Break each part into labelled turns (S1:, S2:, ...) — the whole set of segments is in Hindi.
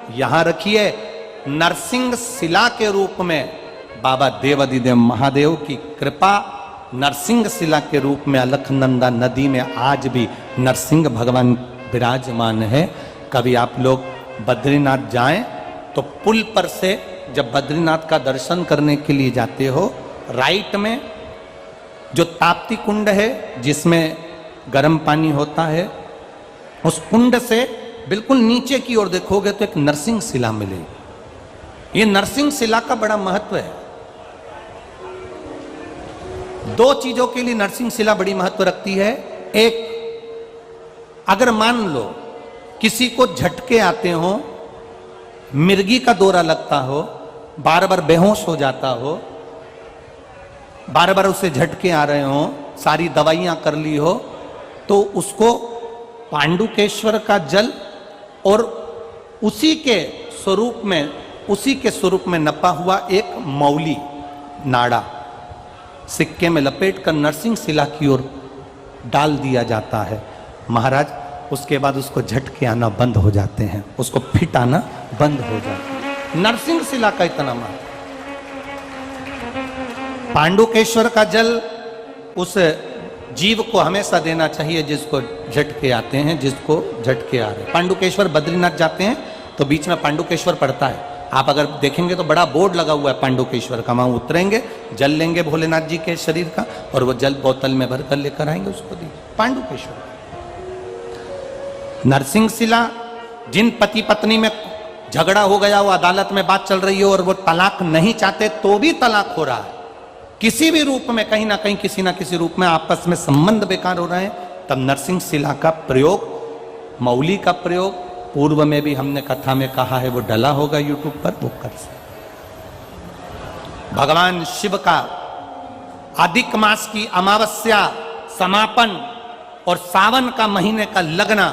S1: यहां रखिए। नरसिंह शिला के रूप में बाबा देवादिदेव महादेव की कृपा, नरसिंह शिला के रूप में अलकनंदा नदी में आज भी नरसिंह भगवान विराजमान है। कभी आप लोग बद्रीनाथ जाएं तो पुल पर से जब बद्रीनाथ का दर्शन करने के लिए जाते हो, राइट में जो ताप्ती कुंड है जिसमें गर्म पानी होता है, उस कुंड से बिल्कुल नीचे की ओर देखोगे तो एक नरसिंह शिला मिलेगी। ये नरसिंह शिला का बड़ा महत्व है। दो चीजों के लिए नरसिंह शिला बड़ी महत्व रखती है। एक, अगर मान लो किसी को झटके आते हो, मिर्गी का दौरा लगता हो, बार बार बेहोश हो जाता हो, बार बार उसे झटके आ रहे हो, सारी दवाइयां कर ली हो, तो उसको पांडुकेश्वर का जल और उसी के स्वरूप में नपा हुआ एक मौली नाड़ा सिक्के में लपेट कर नरसिंह शिला की ओर डाल दिया जाता है। महाराज, उसके बाद उसको झटके आना बंद हो जाते हैं, उसको फिट आना बंद हो जाता है। नरसिंह शिला का इतना महत्व। पांडुकेश्वर का जल उस जीव को हमेशा देना चाहिए जिसको झटके आते हैं, जिसको झटके आ रहे हैं। पांडुकेश्वर बद्रीनाथ जाते हैं तो बीच में पांडुकेश्वर पड़ता है। आप अगर देखेंगे तो बड़ा बोर्ड लगा हुआ है पांडुकेश्वर का। वहां उतरेंगे, जल लेंगे भोलेनाथ जी के शरीर का और वो जल बोतल में भरकर लेकर आएंगे, उसको दी पांडुकेश्वर। नरसिंह शिला, जिन पति पत्नी में झगड़ा हो गया, वो अदालत में बात चल रही हो और वो तलाक नहीं चाहते तो भी तलाक हो रहा है, किसी भी रूप में, कहीं ना कहीं किसी ना किसी रूप में आपस में संबंध बेकार हो रहे हैं, तब नरसिंह शिला का प्रयोग, मौली का प्रयोग, पूर्व में भी हमने कथा में कहा है, वो डला होगा यूट्यूब पर, वो कर सकते। भगवान शिव का अधिक मास की अमावस्या समापन और सावन का महीने का लगना,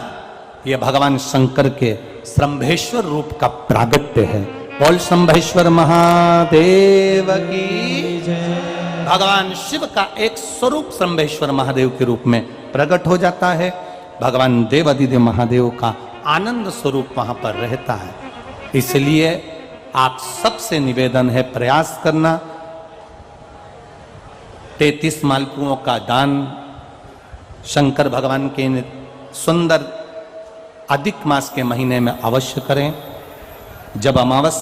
S1: यह भगवान शंकर के शंभेश्वर रूप का प्रागट्य है। बोल शंभेश्वर महादेव की जय। भगवान शिव का एक स्वरूप शंभेश्वर महादेव के रूप में प्रकट हो जाता है। भगवान देवादिदेव महादेव का आनंद स्वरूप वहां पर रहता है। इसलिए आप सबसे निवेदन है, प्रयास करना, 33 मालपुओं का दान शंकर भगवान के सुंदर अधिक मास के महीने में अवश्य करें। जब अमावस्या